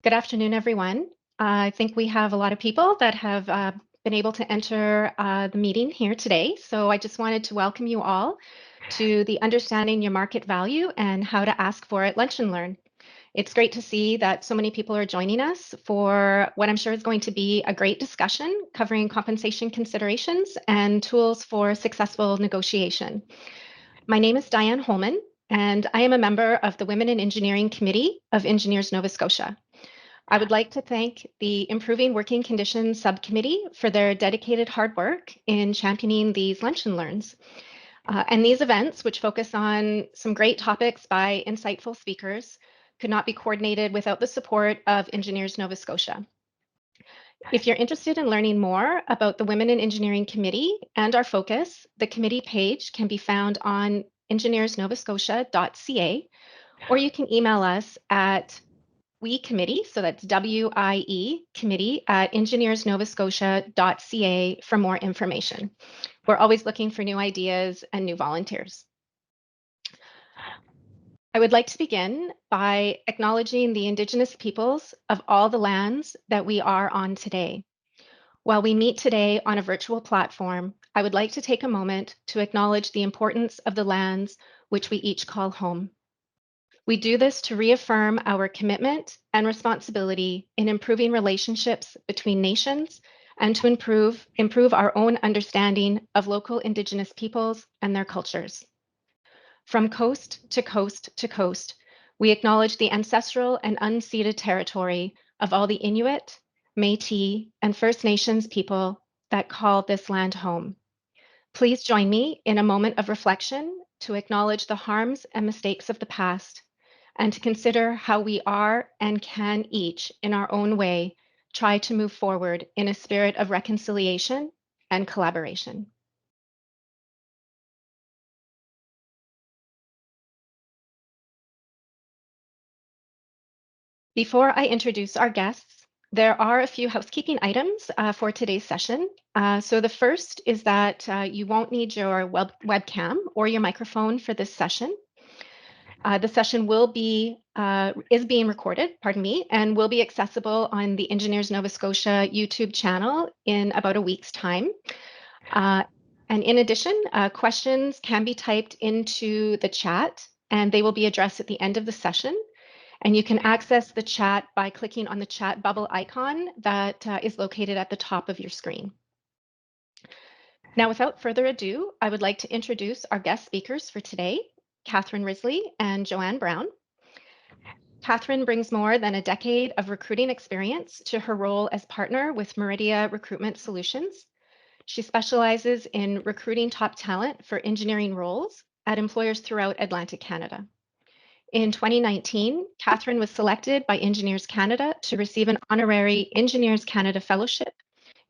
Good afternoon, everyone. I think we have a lot of people that have been able to enter the meeting here today. So I just wanted to welcome you all to the Understanding Your Market Value and How to Ask for It Lunch and Learn. It's great to see that so many people are joining us for what I'm sure is going to be a great discussion covering compensation considerations and tools for successful negotiation. My name is Diane Holman, and I am a member of the Women in Engineering Committee of Engineers Nova Scotia. I would like to thank the Improving Working Conditions Subcommittee for their dedicated hard work in championing these lunch and learns. And these events, which focus on some great topics by insightful speakers, could not be coordinated without the support of Engineers Nova Scotia. If you're interested in learning more about the Women in Engineering Committee and our focus, the committee page can be found on engineersnovascotia.ca, or you can email us at committee, so that's WIE committee at engineersnovascotia.ca for more information. We're always looking for new ideas and new volunteers. I would like to begin by acknowledging the Indigenous peoples of all the lands that we are on today. While we meet today on a virtual platform, I would like to take a moment to acknowledge the importance of the lands which we each call home. We do this to reaffirm our commitment and responsibility in improving relationships between nations and to improve our own understanding of local Indigenous peoples and their cultures. From coast to coast to coast, we acknowledge the ancestral and unceded territory of all the Inuit, Métis, and First Nations people that call this land home. Please join me in a moment of reflection to acknowledge the harms and mistakes of the past and to consider how we are and can each, in our own way, try to move forward in a spirit of reconciliation and collaboration. Before I introduce our guests, there are a few housekeeping items for today's session. So the first is that you won't need your webcam or your microphone for this session. The session is being recorded, and will be accessible on the Engineers Nova Scotia YouTube channel in about a week's time. And in addition, questions can be typed into the chat, and they will be addressed at the end of the session. And you can access the chat by clicking on the chat bubble icon that is located at the top of your screen. Now, without further ado, I would like to introduce our guest speakers for today, Katherine Risley and Joanne Brown. Katherine brings more than a decade of recruiting experience to her role as partner with Meridia Recruitment Solutions. She specializes in recruiting top talent for engineering roles at employers throughout Atlantic Canada. In 2019, Katherine was selected by Engineers Canada to receive an honorary Engineers Canada Fellowship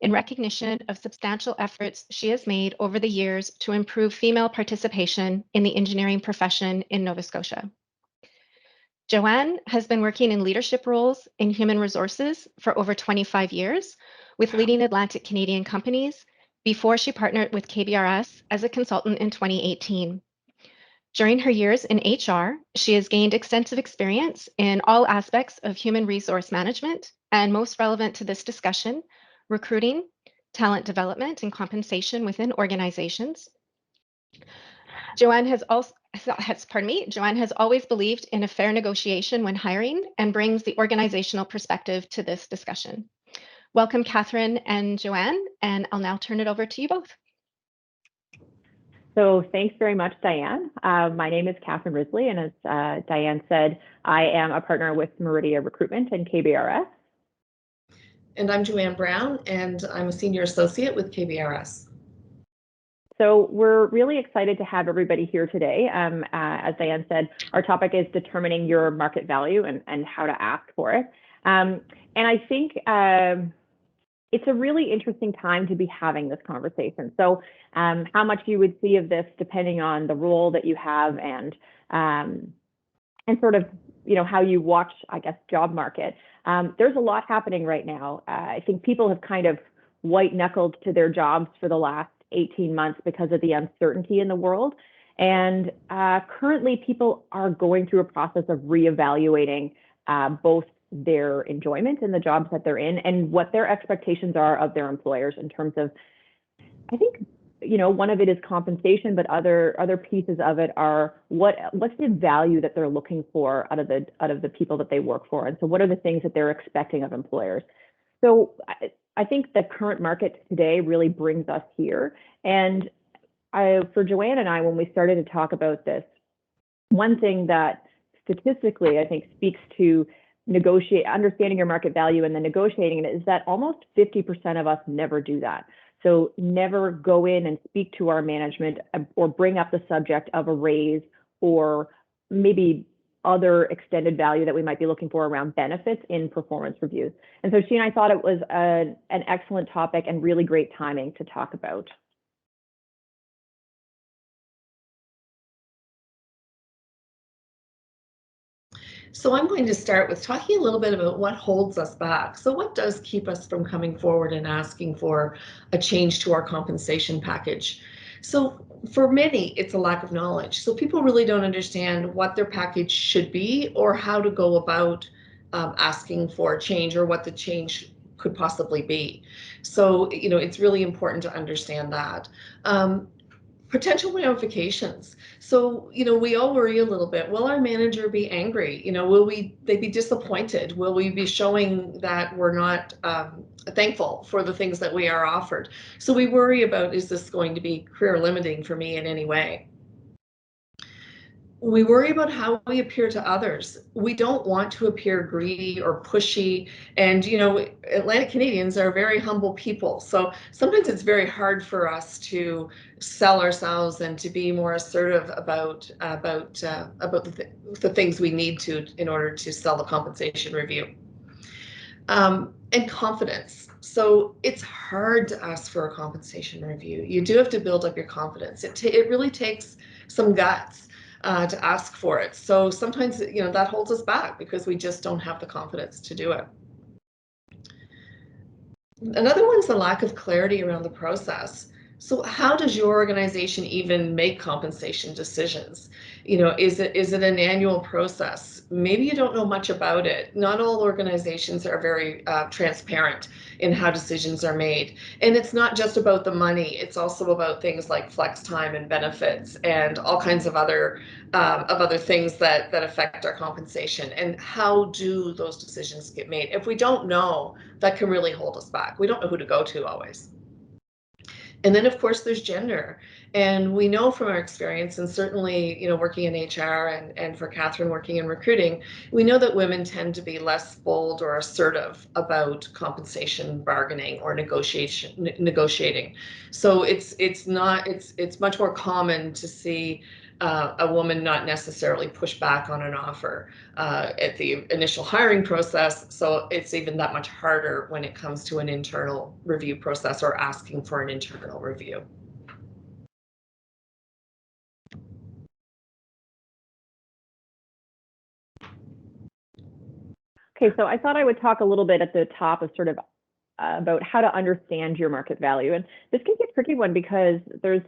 in recognition of substantial efforts she has made over the years to improve female participation in the engineering profession in Nova Scotia. Joanne has been working in leadership roles in human resources for over 25 years with leading Atlantic Canadian companies before she partnered with KBRS as a consultant in 2018. During her years in HR, she has gained extensive experience in all aspects of human resource management, and most relevant to this discussion, recruiting, talent development, and compensation within organizations. Joanne has always believed in a fair negotiation when hiring and brings the organizational perspective to this discussion. Welcome, Katherine and Joanne, and I'll now turn it over to you both. So thanks very much, Diane. My name is Katherine Risley, and as Diane said, I am a partner with Meridia Recruitment and KBRS. And I'm Joanne Brown, and I'm a senior associate with KBRS. So we're really excited to have everybody here today. As Diane said, our topic is determining your market value and how to ask for it. And I think it's a really interesting time to be having this conversation. So how much you would see of this depending on the role that you have and sort of, how you watch, I guess, job market. There's a lot happening right now. I think people have kind of white knuckled to their jobs for the last 18 months because of the uncertainty in the world. And currently people are going through a process of reevaluating both their enjoyment in the jobs that they're in and what their expectations are of their employers in terms of, I think, one of it is compensation, but other pieces of it are what's the value that they're looking for out of the people that they work for, and so what are the things that they're expecting of employers. So I think the current market today really brings us here. And for Joanne and I, when we started to talk about this, one thing that statistically I think speaks to understanding your market value and then negotiating it is that almost 50% of us never do that. So never go in and speak to our management or bring up the subject of a raise or maybe other extended value that we might be looking for around benefits in performance reviews. And so she and I thought it was an excellent topic and really great timing to talk about. So I'm going to start with talking a little bit about what holds us back. So what does keep us from coming forward and asking for a change to our compensation package? So for many, it's a lack of knowledge. So people really don't understand what their package should be or how to go about asking for a change or what the change could possibly be. So, it's really important to understand that. Potential ramifications. So, we all worry a little bit. Will our manager be angry? Will they be disappointed? Will we be showing that we're not thankful for the things that we are offered? So we worry about, is this going to be career limiting for me in any way? We worry about how we appear to others. We don't want to appear greedy or pushy. And, Atlantic Canadians are very humble people. So sometimes it's very hard for us to sell ourselves and to be more assertive about the things we need to in order to sell the compensation review. And confidence. So it's hard to ask for a compensation review. You do have to build up your confidence. It really takes some guts to ask for it. So sometimes, that holds us back because we just don't have the confidence to do it. Another one is the lack of clarity around the process. So how does your organization even make compensation decisions? Is it an annual process? Maybe you don't know much about it. Not all organizations are very transparent in how decisions are made. And it's not just about the money. It's also about things like flex time and benefits and all kinds of other things that affect our compensation. And how do those decisions get made? If we don't know, that can really hold us back. We don't know who to go to always. And then, of course, there's gender. And we know from our experience, and certainly, working in HR and for Katherine working in recruiting, we know that women tend to be less bold or assertive about compensation bargaining or negotiating. So it's much more common to see a woman not necessarily push back on an offer at the initial hiring process. So it's even that much harder when it comes to an internal review process or asking for an internal review. Okay, so I thought I would talk a little bit at the top of sort of about how to understand your market value. And this can be a tricky one because there's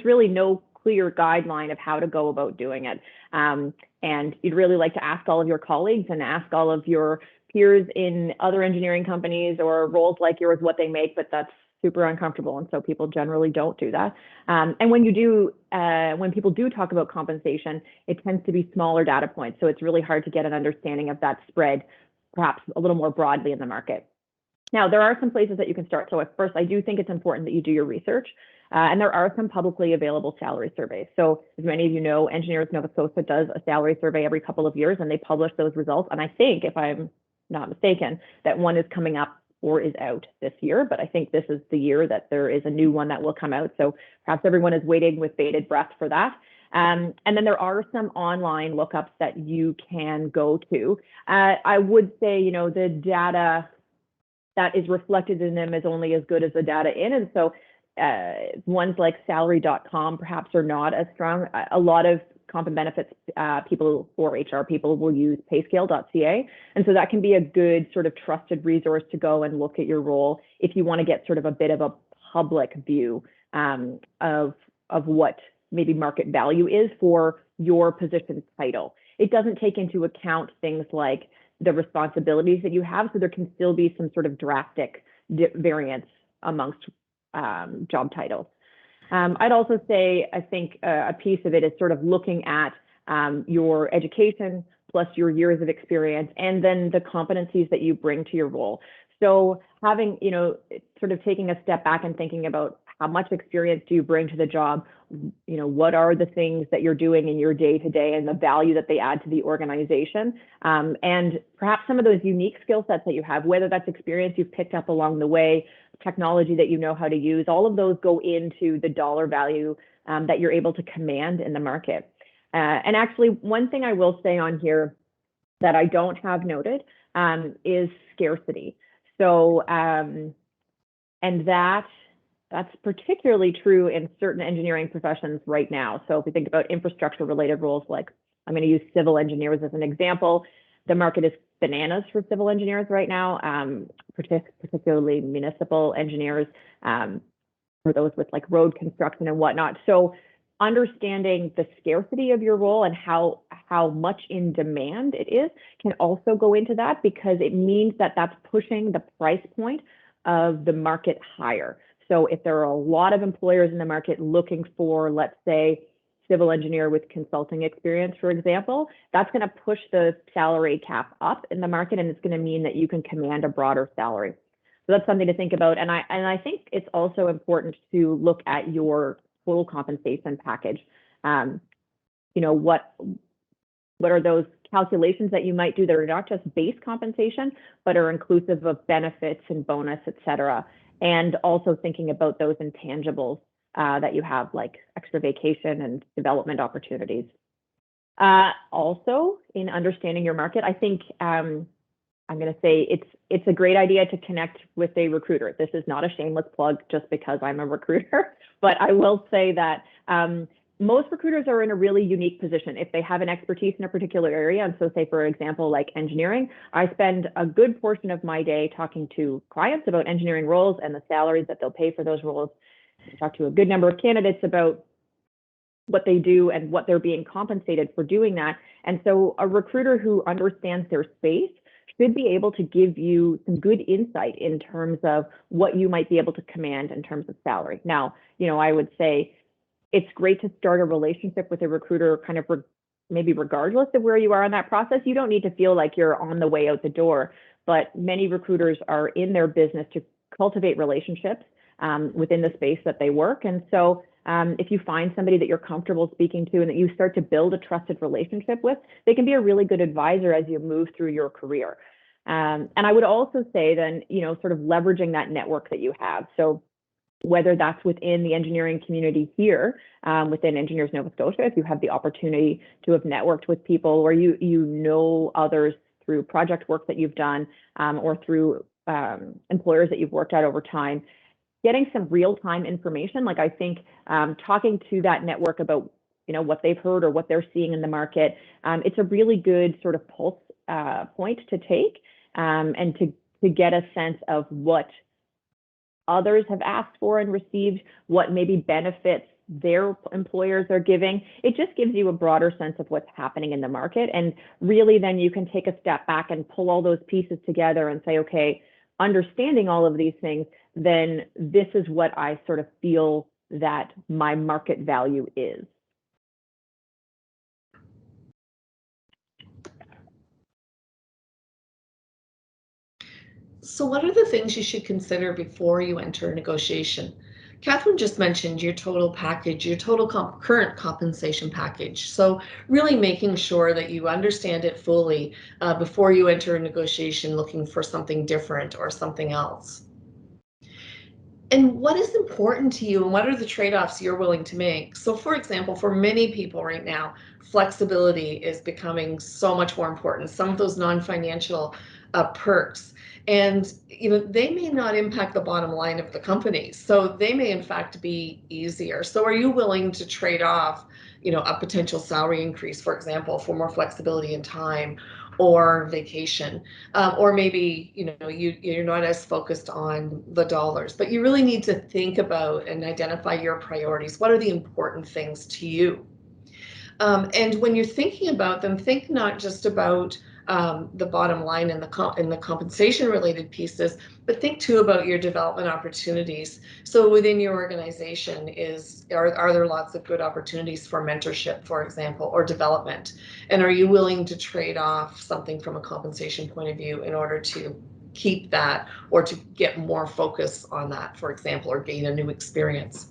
really no clear guideline of how to go about doing it. And you'd really like to ask all of your colleagues and ask all of your peers in other engineering companies or roles like yours what they make, but that's super uncomfortable. And so people generally don't do that. And when people do talk about compensation, it tends to be smaller data points. So it's really hard to get an understanding of that spread, perhaps a little more broadly in the market. Now, there are some places that you can start. So at first, I do think it's important that you do your research. And there are some publicly available salary surveys. So as many of you know, Engineers Nova Scotia does a salary survey every couple of years, and they publish those results. And I think, if I'm not mistaken, that one is coming up or is out this year. But I think this is the year that there is a new one that will come out. So perhaps everyone is waiting with bated breath for that. And then there are some online lookups that you can go to. I would say, the data that is reflected in them is only as good as the data in. And so ones like salary.com perhaps are not as strong. A lot of comp and benefits people or HR people will use payscale.ca. And so that can be a good sort of trusted resource to go and look at your role if you want to get sort of a bit of a public view of what maybe market value is for your position title. It doesn't take into account things like the responsibilities that you have. So there can still be some sort of drastic variance amongst job titles. I'd also say, I think a piece of it is sort of looking at your education plus your years of experience, and then the competencies that you bring to your role. So having, sort of taking a step back and thinking about how much experience do you bring to the job? What are the things that you're doing in your day-to-day and the value that they add to the organization? And perhaps some of those unique skill sets that you have, whether that's experience you've picked up along the way, technology that you know how to use, all of those go into the dollar value that you're able to command in the market. And actually, one thing I will say on here that I don't have noted is scarcity. So, and that's particularly true in certain engineering professions right now. So if we think about infrastructure related roles, like I'm going to use civil engineers as an example, the market is bananas for civil engineers right now, particularly municipal engineers, or those with like road construction and whatnot. So understanding the scarcity of your role and how much in demand it is can also go into that, because it means that that's pushing the price point of the market higher. So if there are a lot of employers in the market looking for, let's say, civil engineer with consulting experience, for example, that's going to push the salary cap up in the market, and it's going to mean that you can command a broader salary. So that's something to think about. And I think it's also important to look at your total compensation package. What are those calculations that you might do that are not just base compensation, but are inclusive of benefits and bonus, et cetera. And also thinking about those intangibles that you have, like extra vacation and development opportunities. Also, in understanding your market, I think I'm going to say it's a great idea to connect with a recruiter. This is not a shameless plug just because I'm a recruiter, but I will say that most recruiters are in a really unique position if they have an expertise in a particular area. And so say, for example, like engineering, I spend a good portion of my day talking to clients about engineering roles and the salaries that they'll pay for those roles. I talk to a good number of candidates about what they do and what they're being compensated for doing that. And so a recruiter who understands their space should be able to give you some good insight in terms of what you might be able to command in terms of salary. Now, I would say it's great to start a relationship with a recruiter kind of maybe regardless of where you are in that process. You don't need to feel like you're on the way out the door, but many recruiters are in their business to cultivate relationships within the space that they work. And so if you find somebody that you're comfortable speaking to and that you start to build a trusted relationship with, they can be a really good advisor as you move through your career. And I would also say then, sort of leveraging that network that you have. So whether that's within the engineering community here, within Engineers Nova Scotia, if you have the opportunity to have networked with people, or you know others through project work that you've done, or through employers that you've worked at over time, getting some real-time information. Like I think talking to that network about what they've heard or what they're seeing in the market, it's a really good sort of pulse point to take, and to get a sense of what others have asked for and received, what maybe benefits their employers are giving. It just gives you a broader sense of what's happening in the market. And really then you can take a step back and pull all those pieces together and say, okay, understanding all of these things, then this is what I sort of feel that my market value is. So what are the things you should consider before you enter a negotiation? Katherine just mentioned your total package, your total current compensation package. So really making sure that you understand it fully before you enter a negotiation looking for something different or something else. And what is important to you, and what are the trade-offs you're willing to make? So for example, for many people right now, flexibility is becoming so much more important. Some of those non-financial perks, and they may not impact the bottom line of the company, so they may in fact be easier. So are you willing to trade off a potential salary increase, for example, for more flexibility in time or vacation, or maybe you're not as focused on the dollars, but you really need to think about and identify your priorities. What are the important things to you? And when you're thinking about them, think not just about the bottom line and the compensation related pieces, but think too about your development opportunities. So within your organization, are there lots of good opportunities for mentorship, for example, or development? And are you willing to trade off something from a compensation point of view in order to keep that, or to get more focus on that, for example, or gain a new experience?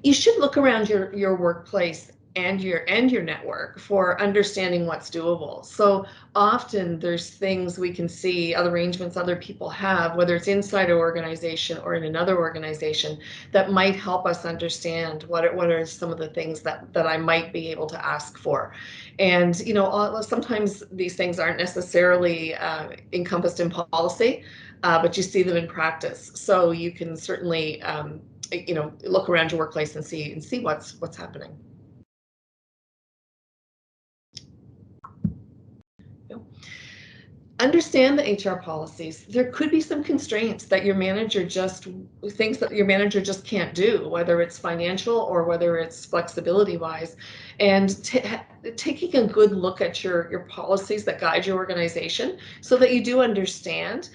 You should look around your workplace and your network for understanding what's doable. So often there's things we can see, other arrangements other people have, whether it's inside an organization or in another organization, that might help us understand what are some of the things that I might be able to ask for. And sometimes these things aren't necessarily encompassed in policy, but you see them in practice. So you can certainly look around your workplace and see what's happening. Understand the HR policies. There could be some constraints that your manager just can't do, whether it's financial or whether it's flexibility wise. And taking a good look at your policies that guide your organization so that you do understand.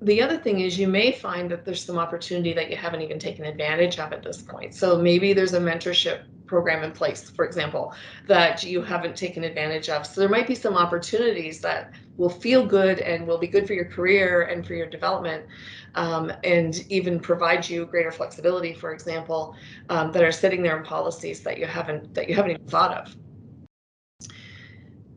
The other thing is you may find that there's some opportunity that you haven't even taken advantage of at this point. So maybe there's a mentorship program in place, for example, that you haven't taken advantage of. So there might be some opportunities that will feel good and will be good for your career and for your development, and even provide you greater flexibility, for example, that are sitting there in policies that you haven't even thought of.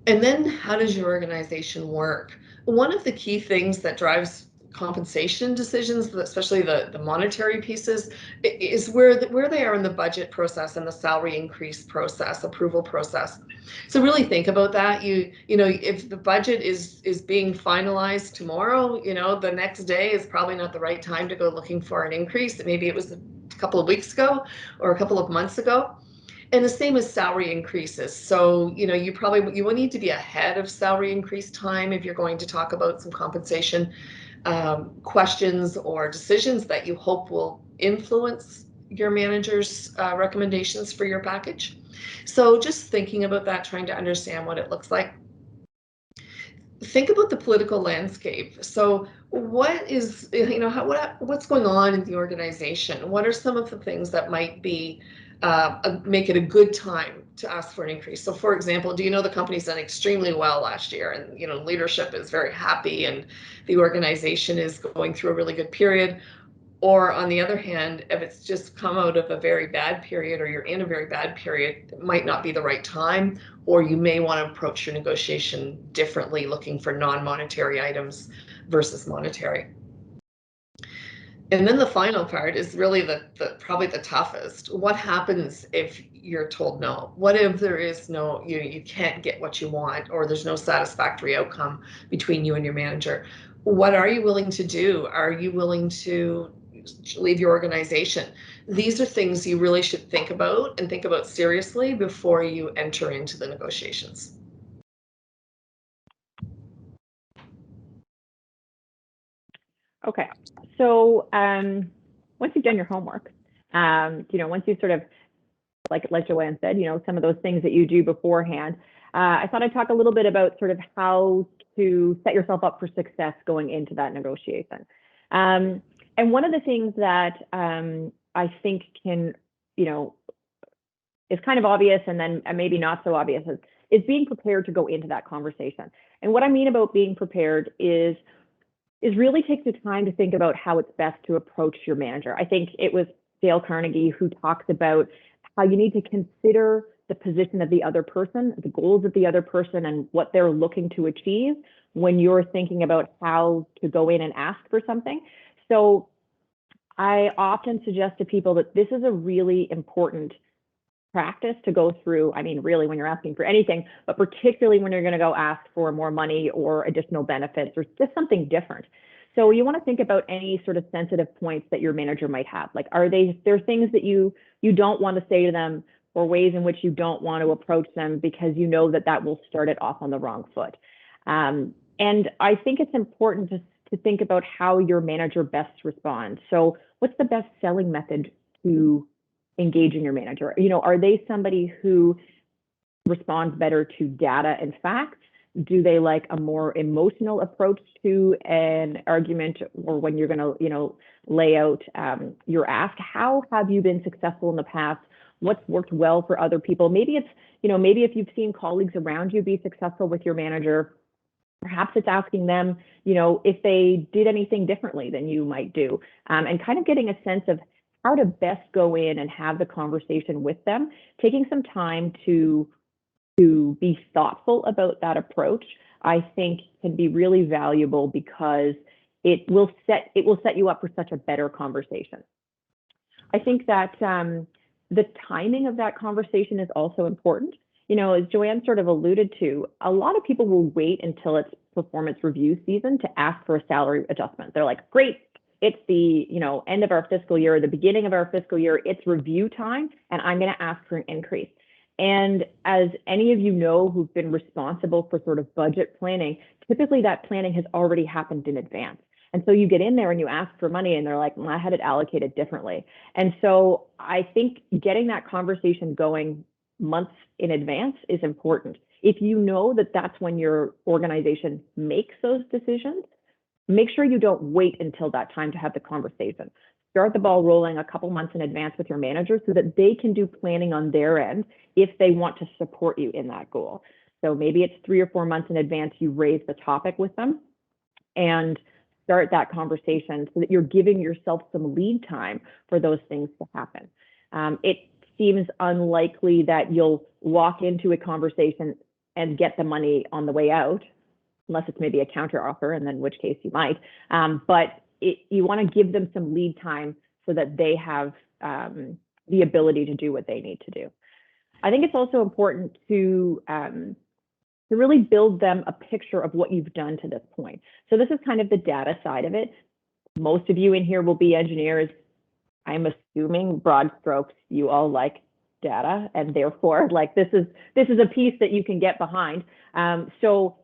And then how does your organization work? One of the key things that drives compensation decisions, especially the monetary pieces, is where they are in the budget process and the salary increase process, approval process. So really think about that. If the budget is being finalized tomorrow, the next day is probably not the right time to go looking for an increase. Maybe it was a couple of weeks ago or a couple of months ago. And the same as salary increases. So, you will need to be ahead of salary increase time if you're going to talk about some compensation questions or decisions that you hope will influence your manager's recommendations for your package. So just thinking about that, trying to understand what it looks like. Think about the political landscape. So what's going on in the organization? What are some of the things that might be make it a good time to ask for an increase? So for example, do you know the company's done extremely well last year, and leadership is very happy and the organization is going through a really good period? Or on the other hand, if it's just come out of a very bad period or you're in a very bad period, it might not be the right time, or you may want to approach your negotiation differently, looking for non-monetary items versus monetary. And then the final part is really probably the toughest. What happens if you're told no? What if there is no, you can't get what you want, or there's no satisfactory outcome between you and your manager? What are you willing to do? Are you willing to leave your organization? These are things you really should think about seriously before you enter into the negotiations. Okay, so once you've done your homework, once you sort of, like Joanne said, some of those things that you do beforehand, I thought I'd talk a little bit about sort of how to set yourself up for success going into that negotiation. And one of the things that I think can, is kind of obvious and then maybe not so obvious is being prepared to go into that conversation. And what I mean about being prepared is really take the time to think about how it's best to approach your manager. I think it was Dale Carnegie who talks about how you need to consider the position of the other person, the goals of the other person, and what they're looking to achieve when you're thinking about how to go in and ask for something. So I often suggest to people that this is a really important practice to go through. I mean, really, when you're asking for anything, but particularly when you're going to go ask for more money or additional benefits or just something different. So you want to think about any sort of sensitive points that your manager might have. Like, are there things that you don't want to say to them, or ways in which you don't want to approach them because you know that will start it off on the wrong foot? And I think it's important to think about how your manager best responds. So what's the best selling method to engaging your manager? Are they somebody who responds better to data and facts? Do they like a more emotional approach to an argument, or when you're going to, lay out your ask? How have you been successful in the past? What's worked well for other people? Maybe it's, maybe if you've seen colleagues around you be successful with your manager, perhaps it's asking them, if they did anything differently than you might do, and kind of getting a sense of how to best go in and have the conversation with them, taking some time to be thoughtful about that approach, I think can be really valuable, because it will set you up for such a better conversation. I think that the timing of that conversation is also important. As Joanne sort of alluded to, a lot of people will wait until it's performance review season to ask for a salary adjustment. They're like, great, it's the end of our fiscal year, or the beginning of our fiscal year, it's review time, and I'm going to ask for an increase. And as any of you know who've been responsible for sort of budget planning, typically that planning has already happened in advance. And so you get in there and you ask for money, and they're like, well, I had it allocated differently. And so I think getting that conversation going months in advance is important. If you know that that's when your organization makes those decisions, make sure you don't wait until that time to have the conversation. Start the ball rolling a couple months in advance with your manager, so that they can do planning on their end if they want to support you in that goal. So maybe it's 3 or 4 months in advance you raise the topic with them and start that conversation, so that you're giving yourself some lead time for those things to happen. It seems unlikely that you'll walk into a conversation and get the money on the way out, unless it's maybe a counter offer, and then in which case you might. But you want to give them some lead time so that they have the ability to do what they need to do. I think it's also important to really build them a picture of what you've done to this point. So this is kind of the data side of it. Most of you in here will be engineers. I'm assuming, broad strokes, you all like data, and therefore, like, this is a piece that you can get behind. So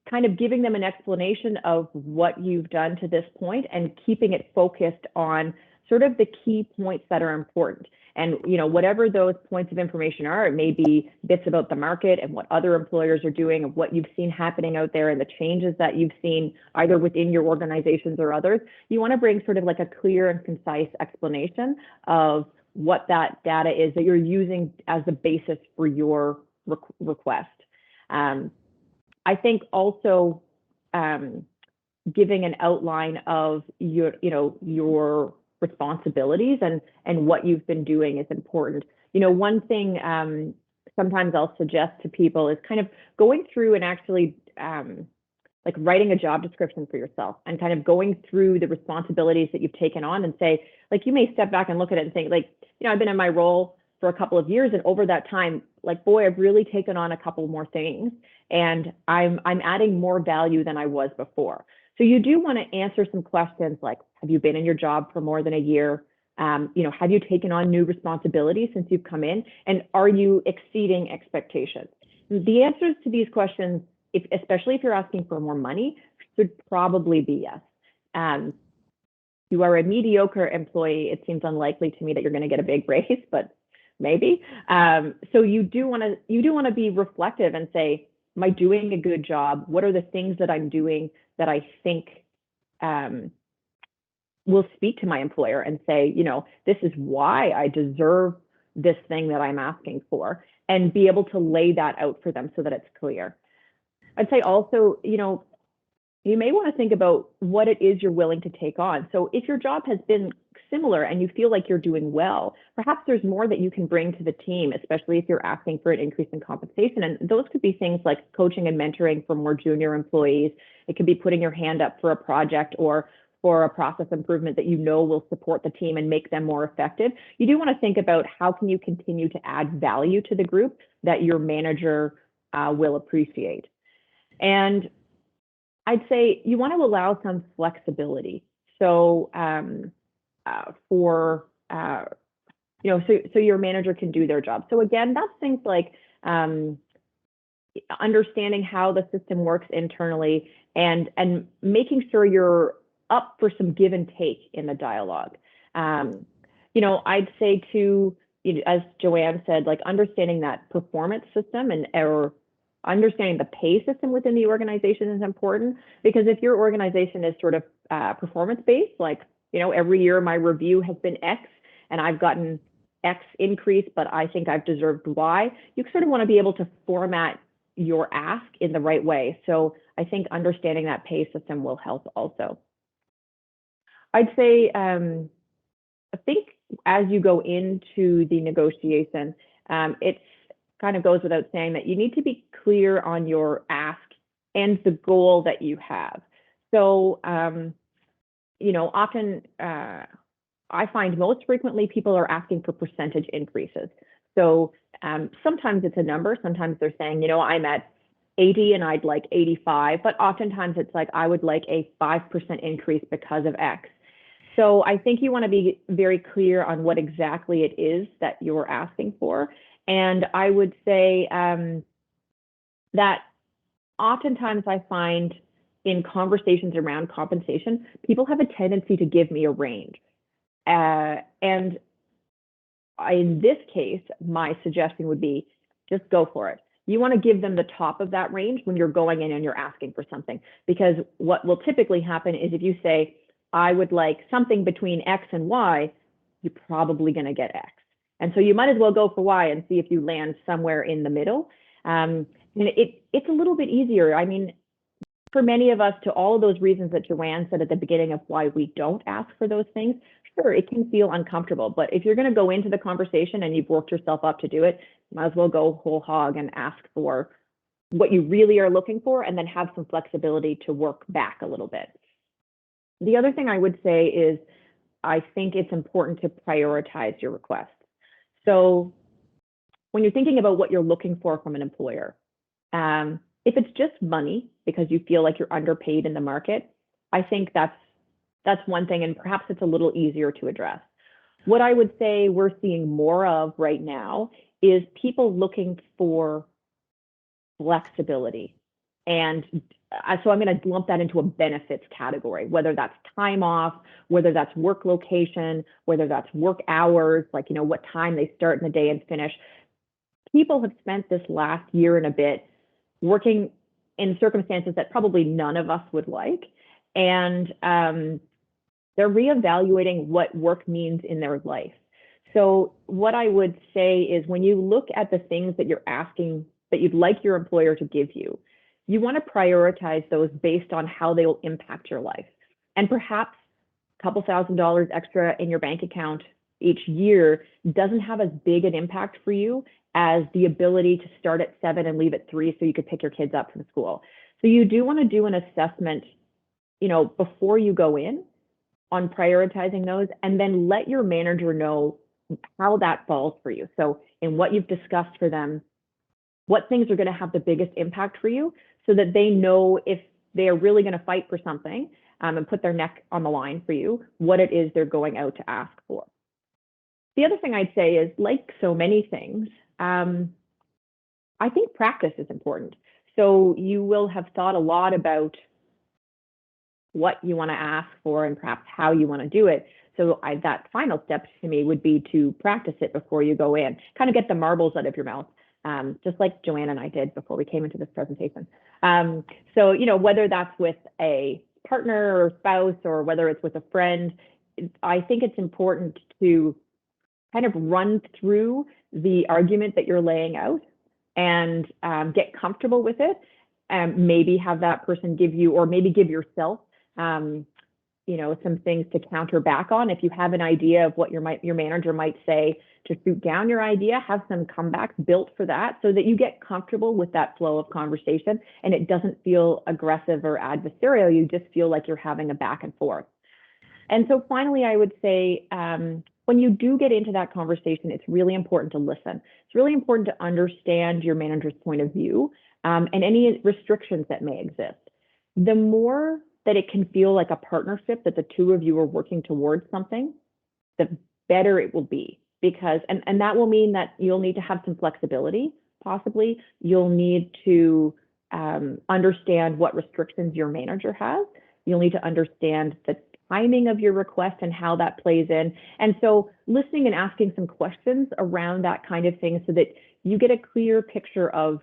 kind of giving them an explanation of what you've done to this point, and keeping it focused on sort of the key points that are important. And whatever those points of information are, it may be bits about the market and what other employers are doing, and what you've seen happening out there, and the changes that you've seen either within your organizations or others. You want to bring sort of like a clear and concise explanation of what that data is that you're using as the basis for your request. I think also giving an outline of your responsibilities and what you've been doing is important. One thing sometimes I'll suggest to people is kind of going through and actually like writing a job description for yourself, and kind of going through the responsibilities that you've taken on, and say, like, you may step back and look at it and think, like, I've been in my role for a couple of years, and over that time, like, boy, I've really taken on a couple more things, and I'm adding more value than I was before. So you do want to answer some questions like, have you been in your job for more than a year? Have you taken on new responsibilities since you've come in? And are you exceeding expectations? The answers to these questions, especially if you're asking for more money, should probably be yes. You are a mediocre employee, it seems unlikely to me that you're going to get a big raise, but maybe. So you do want to be reflective and say, am I doing a good job? What are the things that I'm doing that I think will speak to my employer and say, this is why I deserve this thing that I'm asking for, and be able to lay that out for them so that it's clear. I'd say also, you may want to think about what it is you're willing to take on. So if your job has been similar and you feel like you're doing well, perhaps there's more that you can bring to the team, especially if you're asking for an increase in compensation. And those could be things like coaching and mentoring for more junior employees. It could be putting your hand up for a project or for a process improvement that will support the team and make them more effective. You do want to think about how can you continue to add value to the group that your manager will appreciate. And I'd say you want to allow some flexibility. So so your manager can do their job. So again, that's things like understanding how the system works internally, and making sure you're up for some give and take in the dialogue. I'd say too, as Joanne said, like understanding that performance system and or understanding the pay system within the organization is important, because if your organization is sort of performance-based, like, every year my review has been X and I've gotten X increase, but I think I've deserved Y, you sort of want to be able to format your ask in the right way. So I think understanding that pay system will help also. I'd say, I think as you go into the negotiation, it kind of goes without saying that you need to be clear on your ask and the goal that you have. So, often I find most frequently people are asking for percentage increases. So sometimes it's a number, sometimes they're saying, I'm at 80 and I'd like 85, but oftentimes it's like, I would like a 5% increase because of X. So I think you want to be very clear on what exactly it is that you're asking for. And I would say that oftentimes I find in conversations around compensation, people have a tendency to give me a range. And in this case, my suggestion would be just go for it. You want to give them the top of that range when you're going in and you're asking for something, because what will typically happen is if you say, I would like something between X and Y, you're probably going to get X. And so you might as well go for Y and see if you land somewhere in the middle. And it's a little bit easier. I mean, for many of us, to all of those reasons that Joanne said at the beginning of why we don't ask for those things, sure, it can feel uncomfortable. But if you're going to go into the conversation and you've worked yourself up to do it, you might as well go whole hog and ask for what you really are looking for, and then have some flexibility to work back a little bit. The other thing I would say is I think it's important to prioritize your requests. So when you're thinking about what you're looking for from an employer, if it's just money because you feel like you're underpaid in the market, I think that's one thing, and perhaps it's a little easier to address. What I would say we're seeing more of right now is people looking for flexibility. And so I'm going to lump that into a benefits category, whether that's time off, whether that's work location, whether that's work hours, like, what time they start in the day and finish. People have spent this last year and a bit working in circumstances that probably none of us would like. And they're reevaluating what work means in their life. So what I would say is, when you look at the things that you're asking that you'd like your employer to give you, you want to prioritize those based on how they will impact your life. And perhaps a couple $1,000s extra in your bank account each year doesn't have as big an impact for you as the ability to start at 7 and leave at 3 so you could pick your kids up from school. So you do want to do an assessment, before you go in on prioritizing those, and then let your manager know how that falls for you. So in what you've discussed for them, what things are going to have the biggest impact for you, so that they know if they are really going to fight for something and put their neck on the line for you, what it is they're going out to ask for. The other thing I'd say is, like so many things, I think practice is important. So you will have thought a lot about what you want to ask for and perhaps how you want to do it. So that final step to me would be to practice it before you go in, kind of get the marbles out of your mouth. Just like Joanne and I did before we came into this presentation. So, whether that's with a partner or spouse, or whether it's with a friend, I think it's important to kind of run through the argument that you're laying out and get comfortable with it, and maybe have that person give you, or maybe give yourself, some things to counter back on. If you have an idea of what your manager might say to shoot down your idea, have some comebacks built for that, so that you get comfortable with that flow of conversation and it doesn't feel aggressive or adversarial. You just feel like you're having a back and forth. And so finally, I would say, when you do get into that conversation, it's really important to listen. It's really important to understand your manager's point of view and any restrictions that may exist. The more that it can feel like a partnership, that the two of you are working towards something, the better it will be. Because, and that will mean that you'll need to have some flexibility, possibly. You'll need to understand what restrictions your manager has. You'll need to understand the timing of your request and how that plays in. And so listening and asking some questions around that kind of thing, so that you get a clear picture of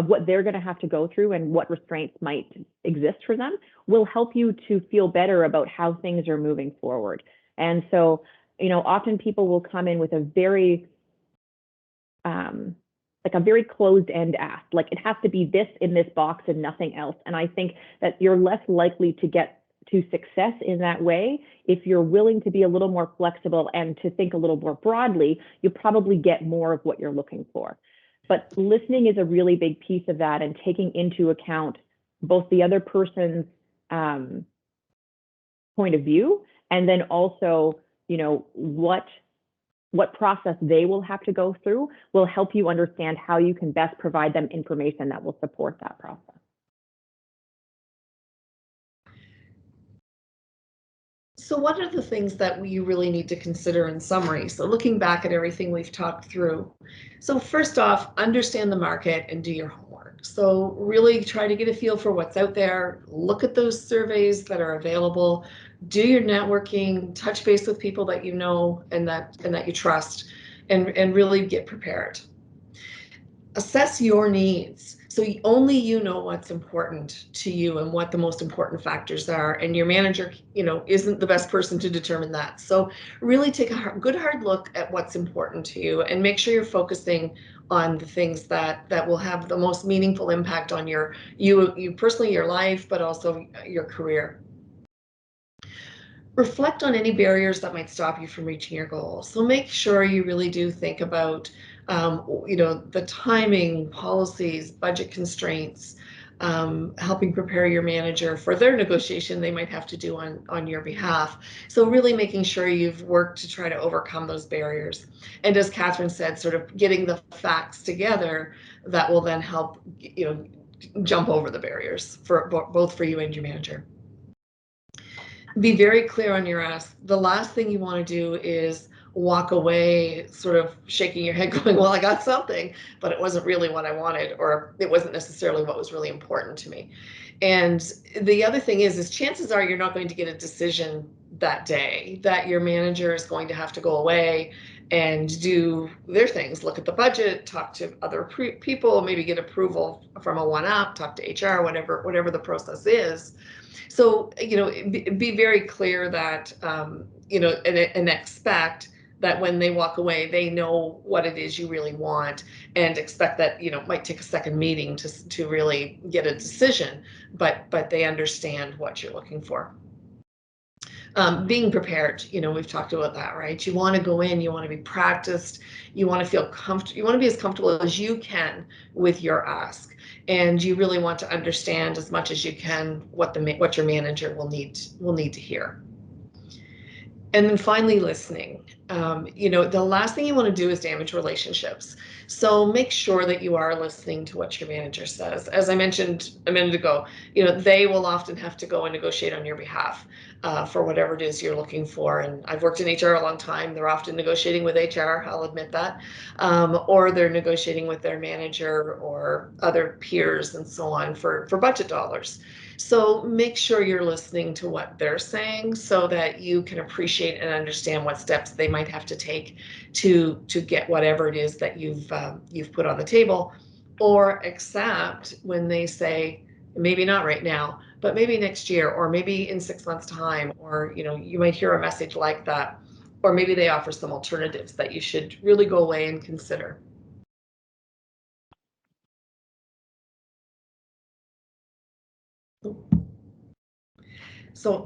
of what they're going to have to go through and what restraints might exist for them will help you to feel better about how things are moving forward. And so, often people will come in with a very like a very closed end ask, like it has to be this in this box and nothing else. And I think that you're less likely to get to success in that way if you're willing to be a little more flexible and to think a little more broadly. You'll probably get more of what you're looking for. But listening is a really big piece of that, and taking into account both the other person's point of view, and then also, what process they will have to go through will help you understand how you can best provide them information that will support that process. So what are the things that we really need to consider in summary? So looking back at everything we've talked through. So first off, understand the market and do your homework. So really try to get a feel for what's out there. Look at those surveys that are available. Do your networking, touch base with people that you know and that you trust, and really get prepared. Assess your needs. So only you know what's important to you and what the most important factors are, and your manager, isn't the best person to determine that. So really take a good hard look at what's important to you and make sure you're focusing on the things that will have the most meaningful impact on you personally, your life, but also your career. Reflect on any barriers that might stop you from reaching your goals. So make sure you really do think about, the timing, policies, budget constraints, helping prepare your manager for their negotiation they might have to do on your behalf. So really making sure you've worked to try to overcome those barriers. And as Katherine said, sort of getting the facts together that will then help, jump over the barriers for both for you and your manager. Be very clear on your ask. The last thing you want to do is walk away sort of shaking your head going, well, I got something, but it wasn't really what I wanted, or it wasn't necessarily what was really important to me. And the other thing is chances are you're not going to get a decision that day, that your manager is going to have to go away and do their things, look at the budget, talk to other people, maybe get approval from a one-up, talk to HR, whatever the process is. So, be very clear that, and expect that when they walk away, they know what it is you really want, and expect that, it might take a second meeting to really get a decision, but they understand what you're looking for. Being prepared, we've talked about that, right? You want to go in, you want to be practiced, you want to feel comfortable, you want to be as comfortable as you can with your ask. And you really want to understand as much as you can what your manager will need to hear. And then finally, listening. The last thing you want to do is damage relationships. So make sure that you are listening to what your manager says. As I mentioned a minute ago, they will often have to go and negotiate on your behalf for whatever it is you're looking for. And I've worked in HR a long time. They're often negotiating with HR, I'll admit that, or they're negotiating with their manager or other peers and so on for budget dollars. So make sure you're listening to what they're saying so that you can appreciate and understand what steps they might have to take to get whatever it is that you've put on the table, or accept when they say, maybe not right now, but maybe next year, or maybe in 6 months' time, or you might hear a message like that, or maybe they offer some alternatives that you should really go away and consider. So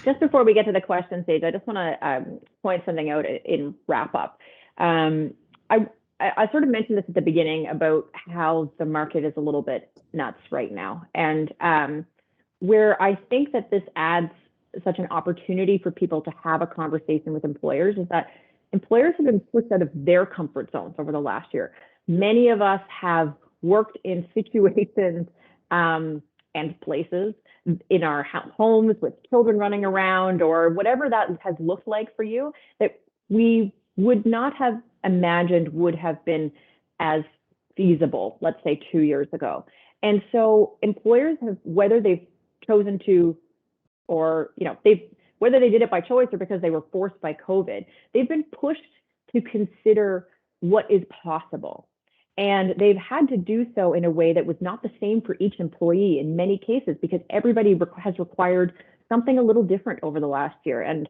just before we get to the question stage, I just want to point something out in wrap up. I sort of mentioned this at the beginning about how the market is a little bit nuts right now, and where I think that this adds such an opportunity for people to have a conversation with employers is that employers have been pushed out of their comfort zones over the last year. Many of us have worked in situations and places in our homes with children running around, or whatever that has looked like for you, that we would not have imagined would have been as feasible, let's say 2 years ago. And so employers have, whether they've chosen to, or whether they did it by choice or because they were forced by COVID, they've been pushed to consider what is possible. And they've had to do so in a way that was not the same for each employee in many cases, because everybody has required something a little different over the last year. And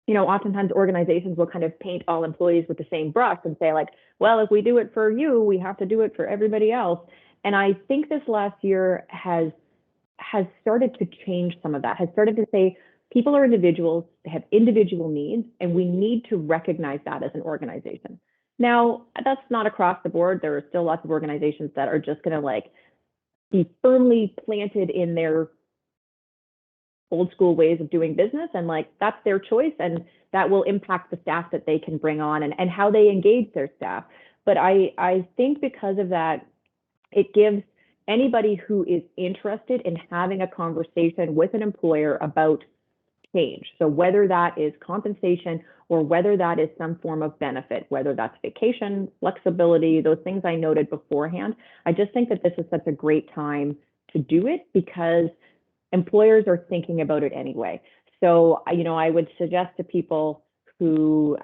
oftentimes organizations will kind of paint all employees with the same brush and say like, well, if we do it for you, we have to do it for everybody else. And I think this last year has started to change some of that, has started to say people are individuals, they have individual needs, and we need to recognize that as an organization. Now, that's not across the board. There are still lots of organizations that are just going to like be firmly planted in their old school ways of doing business, and like that's their choice, and that will impact the staff that they can bring on and how they engage their staff. But I think because of that, it gives anybody who is interested in having a conversation with an employer about change. So whether that is compensation or whether that is some form of benefit, whether that's vacation, flexibility, those things I noted beforehand, I just think that this is such a great time to do it because employers are thinking about it anyway. So, I would suggest to people who,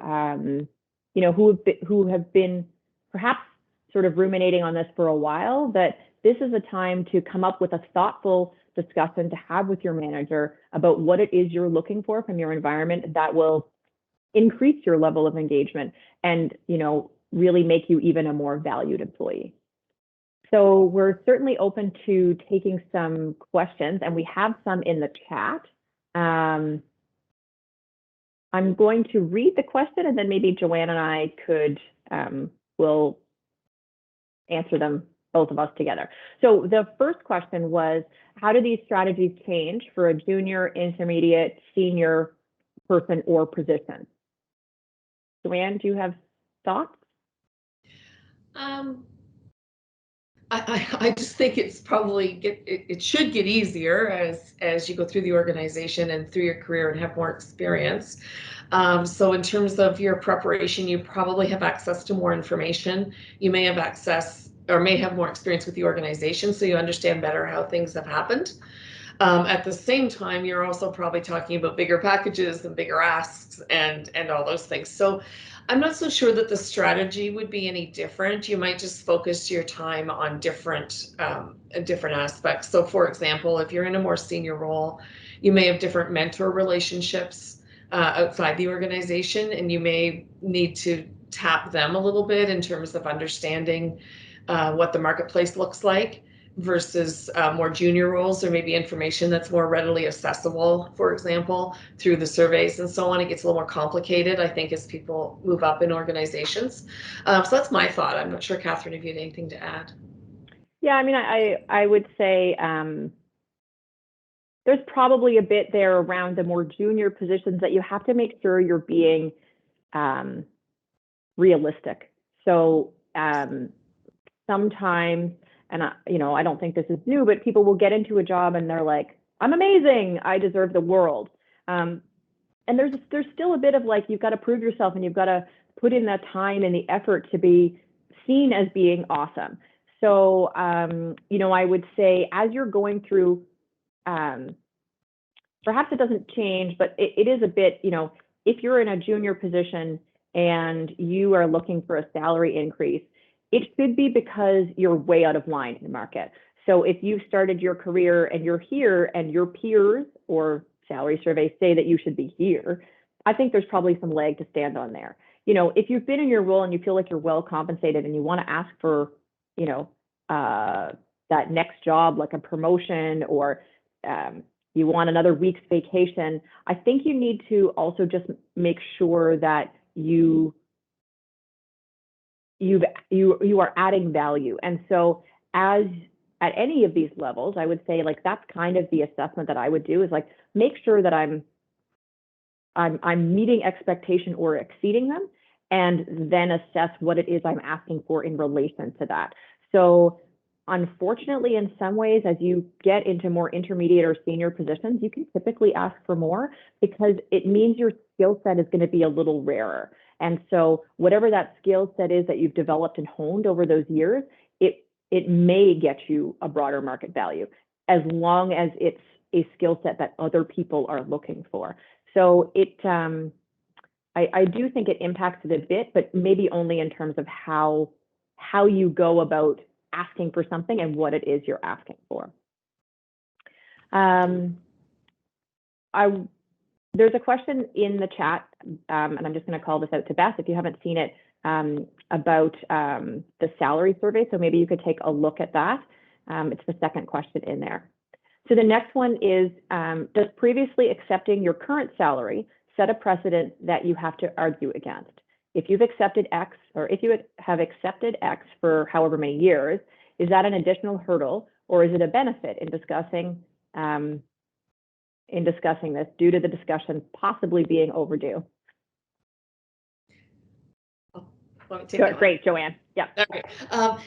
who have been perhaps sort of ruminating on this for a while, that this is a time to come up with a thoughtful discussion to have with your manager about what it is you're looking for from your environment that will increase your level of engagement and, really make you even a more valued employee. So we're certainly open to taking some questions, and we have some in the chat. I'm going to read the question, and then maybe Joanne and I will answer them, both of us together. So the first question was, how do these strategies change for a junior, intermediate, senior person or position? Joanne, do you have thoughts? I just think it's probably it should get easier as you go through the organization and through your career and have more experience. So in terms of your preparation, you probably have access to more information. You may have access or may have more experience with the organization, so you understand better how things have happened. At the same time, you're also probably talking about bigger packages and bigger asks and all those things. So I'm not so sure that the strategy would be any different. You might just focus your time on different aspects. So for example, if you're in a more senior role, you may have different mentor relationships outside the organization, and you may need to tap them a little bit in terms of understanding what the marketplace looks like versus more junior roles, or maybe information that's more readily accessible, for example, through the surveys and so on. It gets a little more complicated, I think, as people move up in organizations. So that's my thought. I'm not sure, Katherine, if you had anything to add. Yeah, I mean, I would say there's probably a bit there around the more junior positions that you have to make sure you're being realistic. So sometimes, and I don't think this is new, but people will get into a job and they're like, I'm amazing, I deserve the world. And there's still a bit of like, you've got to prove yourself and you've got to put in that time and the effort to be seen as being awesome. So, I would say as you're going through, perhaps it doesn't change, but it is a bit, if you're in a junior position and you are looking for a salary increase, it should be because you're way out of line in the market. So if you've started your career and you're here and your peers or salary surveys say that you should be here, I think there's probably some leg to stand on there. If you've been in your role and you feel like you're well compensated and you want to ask for, that next job, like a promotion, or you want another week's vacation, I think you need to also just make sure that you are adding value. And so as at any of these levels, I would say like that's kind of the assessment that I would do, is like make sure that I'm meeting expectation or exceeding them, and then assess what it is I'm asking for in relation to that. So unfortunately, in some ways, as you get into more intermediate or senior positions, you can typically ask for more because it means your skill set is going to be a little rarer. And so whatever that skill set is that you've developed and honed over those years, it may get you a broader market value, as long as it's a skill set that other people are looking for. So I do think it impacts it a bit, but maybe only in terms of how how you go about asking for something and what it is you're asking for. There's a question in the chat, and I'm just going to call this out to Beth if you haven't seen it, about the salary survey. So maybe you could take a look at that. It's the second question in there. So the next one is, does previously accepting your current salary set a precedent that you have to argue against? If you've accepted X, or if you have accepted X for however many years, is that an additional hurdle, or is it a benefit in discussing this due to the discussion possibly being overdue? Great, Joanne. Yeah. Okay.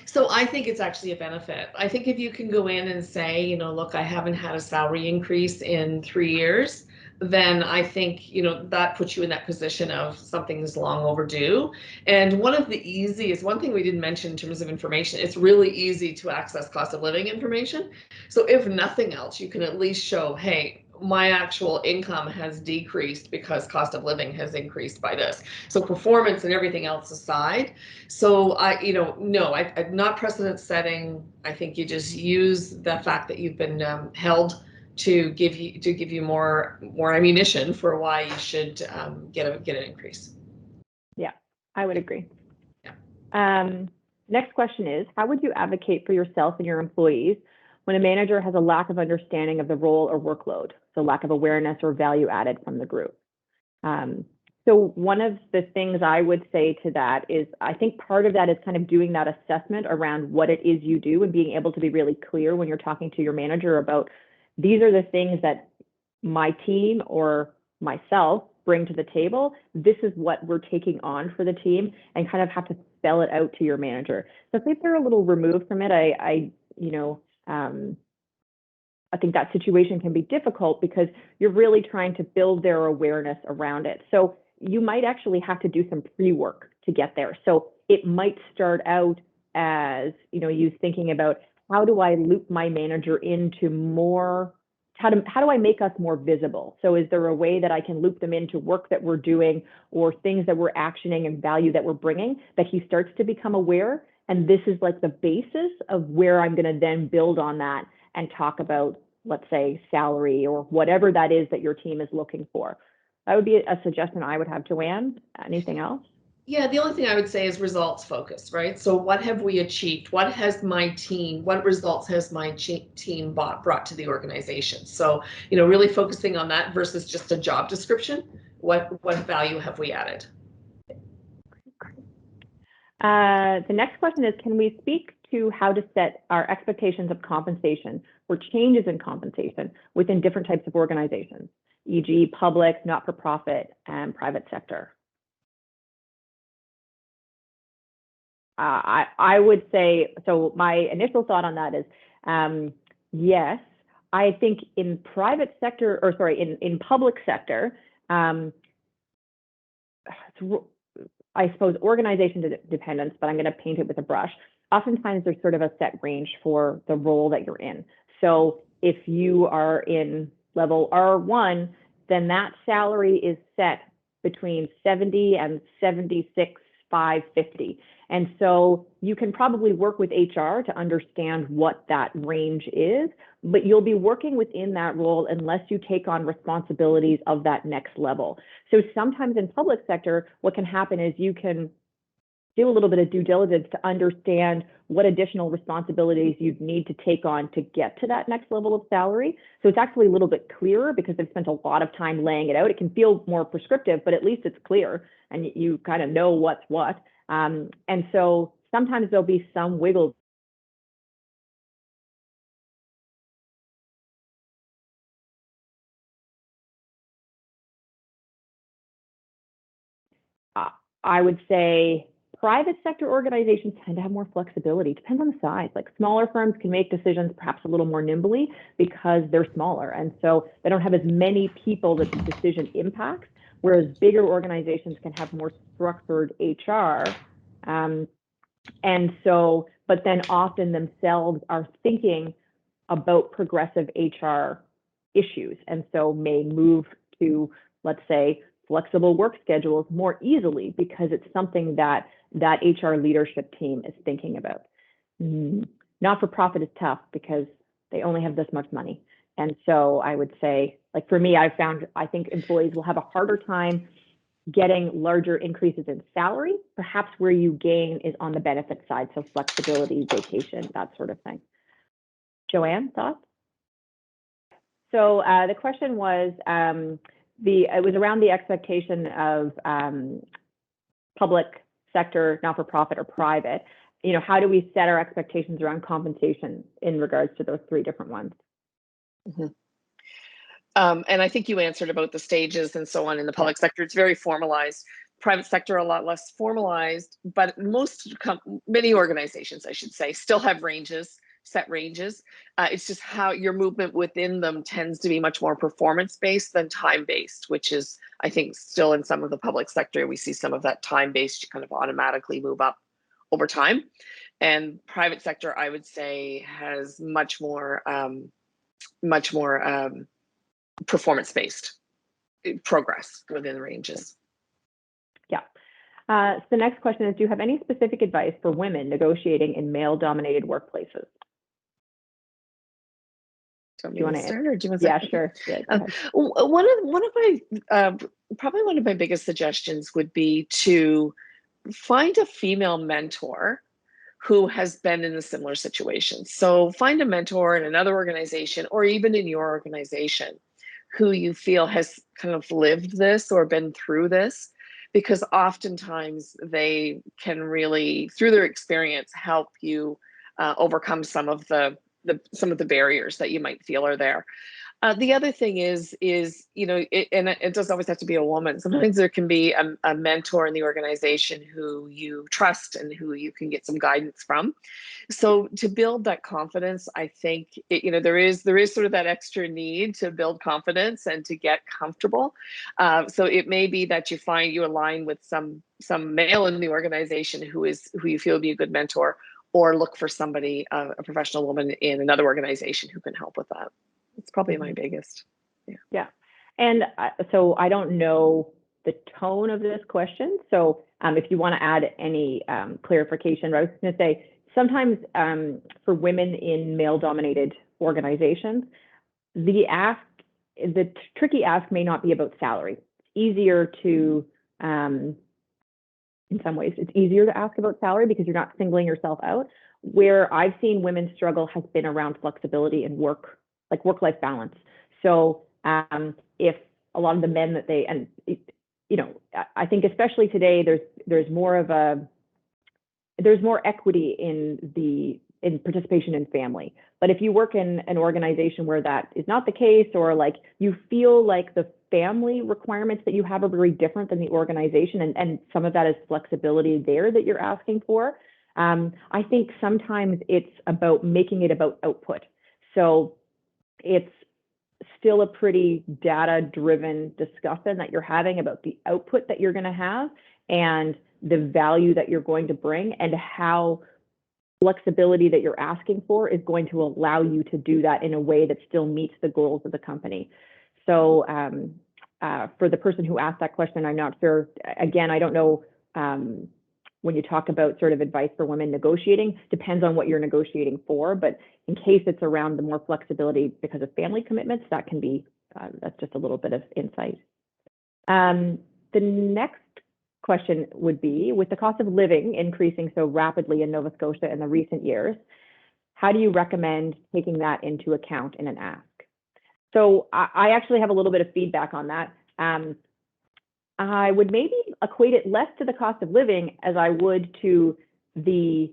So I think it's actually a benefit. I think if you can go in and say, you know, look, I haven't had a salary increase in 3 years, then I think, you know, that puts you in that position of something is long overdue. And one thing we didn't mention in terms of information, it's really easy to access cost of living information. So if nothing else, you can at least show, hey, my actual income has decreased because cost of living has increased by this. So performance and everything else aside. So I'm not precedent setting. I think you just use the fact that you've been held to give you more ammunition for why you should get an increase. Yeah, I would agree. Yeah. Next question is, how would you advocate for yourself and your employees when a manager has a lack of understanding of the role or workload, so lack of awareness or value added from the group? So one of the things I would say to that is, I think part of that is kind of doing that assessment around what it is you do and being able to be really clear when you're talking to your manager about, these are the things that my team or myself bring to the table. This is what we're taking on for the team, and kind of have to spell it out to your manager. So if they're a little removed from it, I think that situation can be difficult because you're really trying to build their awareness around it. So you might actually have to do some pre-work to get there. So it might start out as, you thinking about, how do I loop my manager into more, how do I make us more visible? So is there a way that I can loop them into work that we're doing or things that we're actioning and value that we're bringing, that he starts to become aware? And this is like the basis of where I'm going to then build on that and talk about, let's say, salary or whatever that is that your team is looking for. That would be a suggestion I would have. Joanne, anything else? Yeah, the only thing I would say is results focused, right? So what have we achieved? What results has my team brought to the organization? So, really focusing on that versus just a job description. What value have we added? The next question is, can we speak to how to set our expectations of compensation or changes in compensation within different types of organizations, e.g. public, not-for-profit, and private sector? I would say, so my initial thought on that is, yes. I think in private sector, or sorry, in public sector, I suppose organization dependence, but I'm going to paint it with a brush. Oftentimes there's sort of a set range for the role that you're in. So if you are in level R1, then that salary is set between 70 and 76,550. And so you can probably work with HR to understand what that range is, but you'll be working within that role unless you take on responsibilities of that next level. So sometimes in public sector, what can happen is you can do a little bit of due diligence to understand what additional responsibilities you'd need to take on to get to that next level of salary. So it's actually a little bit clearer because they've spent a lot of time laying it out. It can feel more prescriptive, but at least it's clear and you kind of know what's what. And so sometimes there'll be some wiggle. I would say private sector organizations tend to have more flexibility. Depends on the size. Like smaller firms can make decisions perhaps a little more nimbly because they're smaller. And so they don't have as many people that the decision impacts, whereas bigger organizations can have more structured HR. And so, but then often themselves are thinking about progressive HR issues. And so may move to, let's say, flexible work schedules more easily because it's something that that HR leadership team is thinking about. Not-for-profit is tough because they only have this much money. And so I would say, like for me, I think employees will have a harder time getting larger increases in salary. Perhaps where you gain is on the benefit side, so flexibility, vacation, that sort of thing. Joanne, thoughts? So the question was, it was around the expectation of public sector, not-for-profit, or private. How do we set our expectations around compensation in regards to those three different ones? Mm-hmm. And I think you answered about the stages and so on in the public sector. It's very formalized. Private sector, a lot less formalized, but many organizations, I should say, still have set ranges. It's just how your movement within them tends to be much more performance-based than time-based, which is, I think, still in some of the public sector, we see some of that time-based, you kind of automatically move up over time. And private sector, I would say, has much more performance-based progress within the ranges. Yeah. So the next question is, do you have any specific advice for women negotiating in male-dominated workplaces? Do you want to start, or do you want to? Yeah, sure. Yeah, one of my biggest suggestions would be to find a female mentor who has been in a similar situation. So find a mentor in another organization or even in your organization who you feel has kind of lived this or been through this, because oftentimes they can really, through their experience, help you overcome some of the barriers that you might feel are there. The other thing is it doesn't always have to be a woman. Sometimes there can be a mentor in the organization who you trust and who you can get some guidance from. So to build that confidence, I think there is sort of that extra need to build confidence and to get comfortable. So it may be that you align with some male in the organization who you feel would be a good mentor, or look for somebody, a professional woman in another organization who can help with that. It's probably my biggest. Yeah. And so I don't know the tone of this question. So if you want to add any clarification, I was going to say, sometimes for women in male-dominated organizations, the tricky ask may not be about salary. It's easier to, in some ways, it's easier to ask about salary because you're not singling yourself out. Where I've seen women struggle has been around flexibility and work-life balance. So if a lot of the men that I think especially today, there's more equity in participation in family. But if you work in an organization where that is not the case, or like you feel like the family requirements that you have are very different than the organization, and some of that is flexibility there that you're asking for, I think sometimes it's about making it about output. So it's still a pretty data-driven discussion that you're having about the output that you're going to have and the value that you're going to bring, and how flexibility that you're asking for is going to allow you to do that in a way that still meets the goals of the company. So for the person who asked that question, I'm not sure. Again, I don't know. When you talk about sort of advice for women negotiating, depends on what you're negotiating for, but in case it's around the more flexibility because of family commitments, that can be, that's just a little bit of insight. The next question would be, with the cost of living increasing so rapidly in Nova Scotia in the recent years, how do you recommend taking that into account in an ask? So I actually have a little bit of feedback on that. I would maybe equate it less to the cost of living as I would to the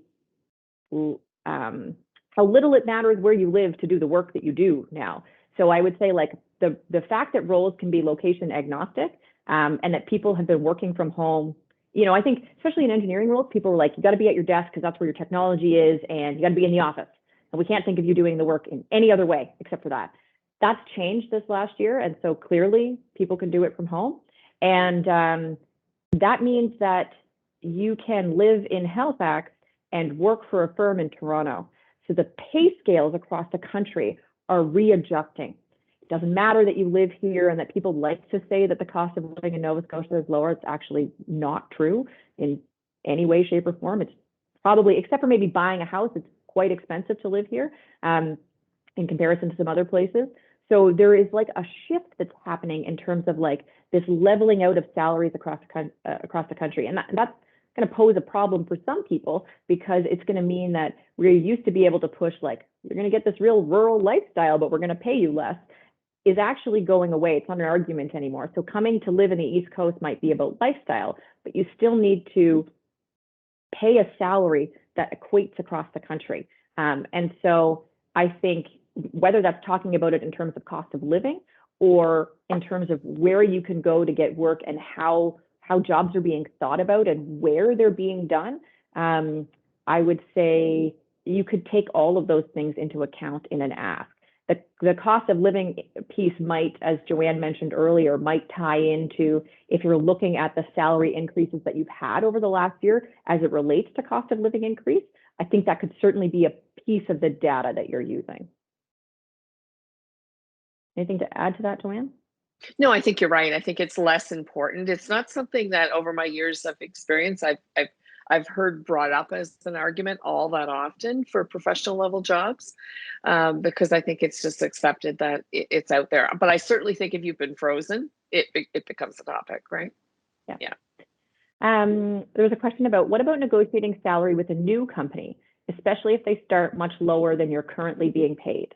how little it matters where you live to do the work that you do now. So I would say, like, the fact that roles can be location agnostic, and that people have been working from home. I think especially in engineering roles, people were like, you got to be at your desk because that's where your technology is, and you got to be in the office. And we can't think of you doing the work in any other way except for that. That's changed this last year, and so clearly people can do it from home. And that means that you can live in Halifax and work for a firm in Toronto. So the pay scales across the country are readjusting. doesn't matter that you live here and that people like to say that the cost of living in Nova Scotia is lower. It's actually not true in any way, shape, or form. It's probably, except for maybe buying a house, it's quite expensive to live here in comparison to some other places. So there is like a shift that's happening in terms of like this leveling out of salaries across the country. And that's going to pose a problem for some people, because it's going to mean that we used to be able to push like, you're going to get this real rural lifestyle, but we're going to pay you less, is actually going away. It's not an argument anymore. So coming to live in the East Coast might be about lifestyle, but you still need to pay a salary that equates across the country. And so I think whether that's talking about it in terms of cost of living or in terms of where you can go to get work and how jobs are being thought about and where they're being done, I would say you could take all of those things into account in an ask. The cost of living piece might, as Joanne mentioned earlier, might tie into if you're looking at the salary increases that you've had over the last year as it relates to cost of living increase. I think that could certainly be a piece of the data that you're using. Anything to add to that, Joanne? No, I think you're right. I think it's less important. It's not something that over my years of experience I've heard brought up as an argument all that often for professional level jobs, because I think it's just accepted that it's out there. But I certainly think if you've been frozen, it becomes a topic, right? Yeah. There was a question about what about negotiating salary with a new company, especially if they start much lower than you're currently being paid?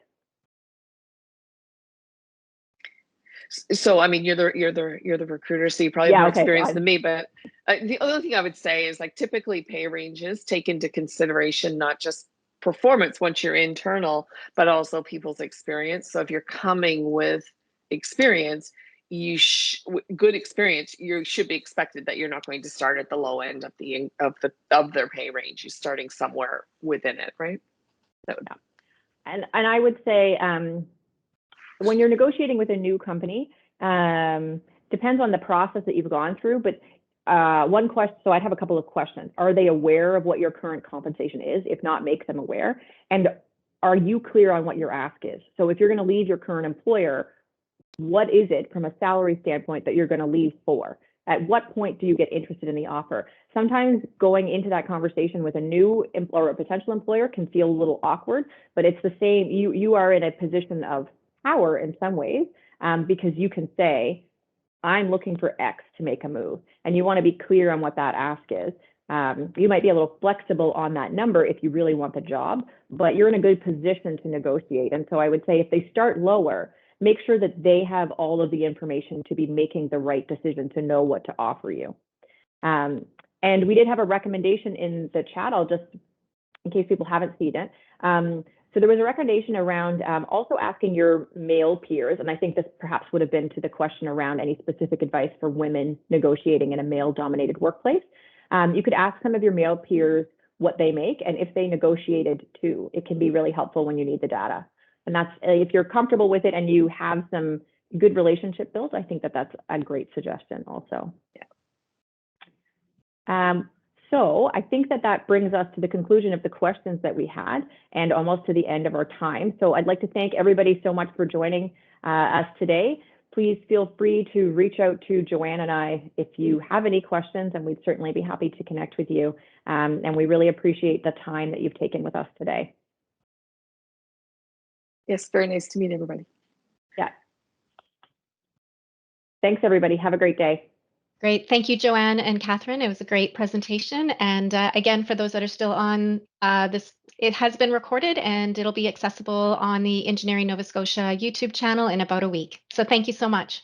So I mean, you're the recruiter, so you probably have more experience than me. But the other thing I would say is like typically pay ranges take into consideration not just performance once you're internal, but also people's experience. So if you're coming with experience, good experience, you should be expected that you're not going to start at the low end of their pay range. You're starting somewhere within it, right? And I would say when you're negotiating with a new company, depends on the process that you've gone through, but one question, so I'd have a couple of questions. Are they aware of what your current compensation is? If not, make them aware. And are you clear on what your ask is? So if you're going to leave your current employer, what is it from a salary standpoint that you're going to leave for? At what point do you get interested in the offer? Sometimes going into that conversation with a new or a potential employer can feel a little awkward, but it's the same. You are in a position of power in some ways, because you can say, I'm looking for X to make a move. And you want to be clear on what that ask is. You might be a little flexible on that number if you really want the job, but you're in a good position to negotiate. And so I would say if they start lower, make sure that they have all of the information to be making the right decision to know what to offer you. And we did have a recommendation in the chat. I'll just, in case people haven't seen it. So there was a recommendation around also asking your male peers, and I think this perhaps would have been to the question around any specific advice for women negotiating in a male-dominated workplace. You could ask some of your male peers what they make and if they negotiated too. It can be really helpful when you need the data. And that's, if you're comfortable with it and you have some good relationship built, I think that that's a great suggestion also. Yeah. So I think that that brings us to the conclusion of the questions that we had and almost to the end of our time. So I'd like to thank everybody so much for joining us today. Please feel free to reach out to Joanne and I if you have any questions, and we'd certainly be happy to connect with you. And we really appreciate the time that you've taken with us today. Yes, very nice to meet everybody. Yeah. Thanks, everybody. Have a great day. Great. Thank you, Joanne and Katherine. It was a great presentation. And again, for those that are still on this, it has been recorded and it'll be accessible on the Engineering Nova Scotia YouTube channel in about a week. So thank you so much.